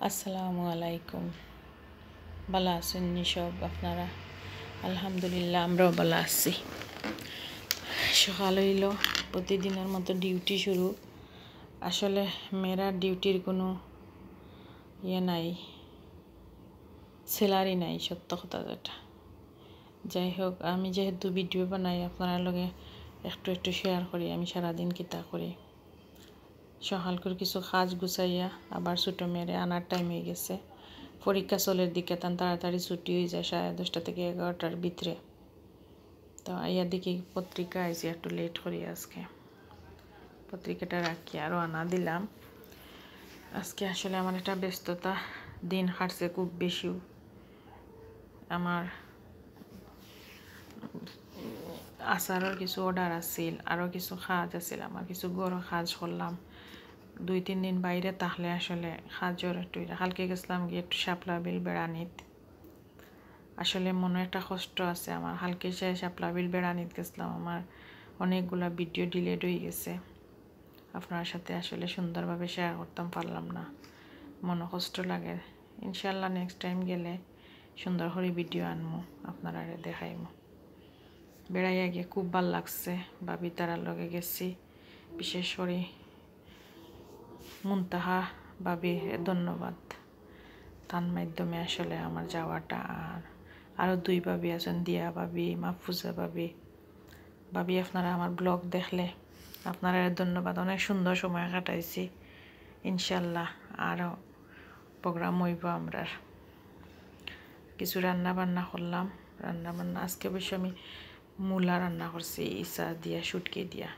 আসসালামু আলাইকুম। ভালো আছেন সব আপনারা? আলহামদুলিল্লাহ, আমরাও ভালো আছি। সকাল হইল, প্রতিদিনের মতো ডিউটি শুরু। আসলে মেয়েরা ডিউটির কোনো নাই, স্যালারি নাই, সত্য কথা যেটা। যাই হোক, আমি যেহেতু ভিডিও বানাই আপনারা লগে একটু শেয়ার করি আমি সারাদিন কিতা করি। সকাল করে কিছু কাজ গুছাইয়া আবার ছোটো মেয়েরে আনার টাইম হয়ে গেছে। পরীক্ষা চলের দিকে তান তাড়াতাড়ি ছুটি হয়ে যায় 10:30 থেকে 11টার ভিতরে। তো আইয়া দেখি পত্রিকা আইসি, একটু লেট করি আজকে। পত্রিকাটা রাখি আরও আনা দিলাম। আজকে আসলে আমার একটা ব্যস্ততা দিন কাটছে খুব বেশিও। আমার আচারের কিছু অর্ডার আছিল, আরও কিছু কাজ আছিল, আমার কিছু বড় কাজ করলাম। 2-3 দিন বাইরে থাকলে আসলে কাজের একটু কালকে গেছিলাম গিয়ে একটু শাপলা বিল বেড়ানিত। আসলে মনে একটা কষ্ট আছে আমার। হালকে সে শাপলা বিল বেড়ানিত গেছিলাম, আমার অনেকগুলা ভিডিও ডিলেট হয়ে গেছে। আপনার সাথে আসলে সুন্দরভাবে শেয়ার করতাম পারলাম না, মনে কষ্ট লাগে। ইনশাল্লাহ নেক্সট টাইম গেলে সুন্দর করে ভিডিও আনমু, আপনারা দেখাইমু। বেড়াইয়া গিয়ে খুব ভাল লাগছে। ভাবি তারার লগে গেছি, বিশেষ করে মুনতাহা ভাবি ধন্যবাদ। তার মাধ্যমে আসলে আমার যাওয়াটা। আর আরও 2 ভাবি আছেন, দিয়া ভাবি, মাহফুজা ভাবি। ভাবি আপনারা আমার ব্লগ দেখলে আপনারা ধন্যবাদ। অনেক সুন্দর সময় কাটাইছি। ইনশাল্লাহ আরও প্রোগ্রাম হইব। আমরা কিছু রান্না বান্না করলাম। রান্না বান্না আজকে অবশ্য আমি মূলা রান্না করছি, ইসা দিয়া, শুটকি দিয়া।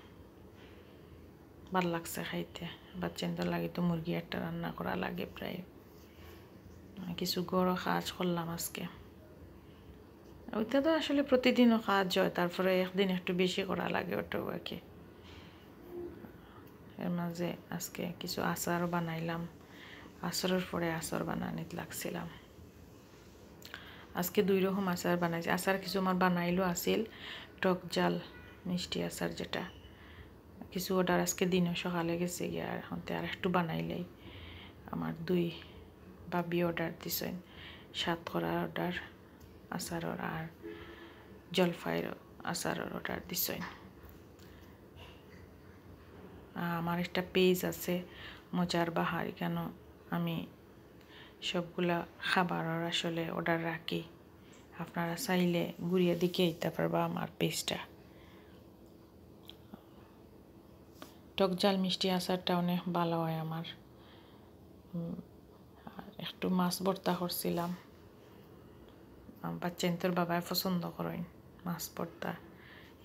ভাল লাগছে খাইতে। বাচ্চাদের লাগে তো মুরগি একটা রান্না করা লাগে প্রায়। কিছু গড় কাজ করলাম আজকে। ওইটা তো আসলে প্রতিদিনও কাজ হয়, তারপরে একদিন একটু বেশি করা লাগে ওটাও আর কি। এর মাঝে আজকে কিছু আচারও বানাইলাম। আচারের পরে আচার বানানিতে লাগছিলাম। আজকে 2 রকম আচার বানাইছি। আচার কিছু আমার বানাইলো আছিল, টক জাল মিষ্টি আচার যেটা। কিছু অর্ডার আজকে দিনও সকালে গেছে গিয়ে, আর এখন আর একটু বানাইলেই। আমার 2 ভাবি অর্ডার দিছেন, সাতকরার অর্ডার আচারের আর জলফাইয়ের আচারের অর্ডার দিছেন। আমার একটা পেজ আছে মজার বাহার, কেন আমি সবগুলা খাবারের আসলে অর্ডার রাখি। আপনারা চাইলে ঘুরিয়ে দিকে দিতে পারবা আমার পেজটা। টক জাল মিষ্টি আচারটা অনেক ভালো হয় আমার। একটু মাছ ভর্তা করছিলাম। বাচ্চাদের বাবাই পছন্দ করেন মাছ ভর্তা,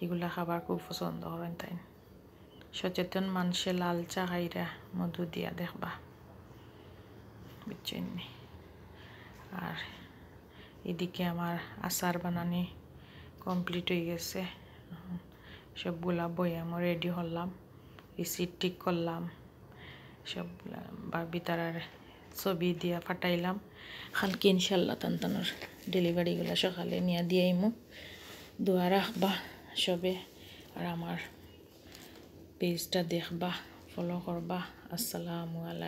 এগুলা খাবার খুব পছন্দ করেন তাই। সচেতন মানুষে লাল চা খাইরা মধু দিয়া দেখবা, বুঝছেন। আর এদিকে আমার আচার বানানি কমপ্লিট হয়ে গেছে। সবগুলা বয়ামও রেডি করলাম, রিসিট ঠিক করলাম, সবগুলা ভাবি তারার ছবি দিয়া ফাটাইলাম। কালকে ইনশাল্লাহ তান্তানোর ডেলিভারিগুলো সকালে নিয়ে দিয়েইমু। দোয়া রাখবা সবে, আর আমার পেজটা দেখবা, ফলো করবা। আসসালামু আলাইকুম।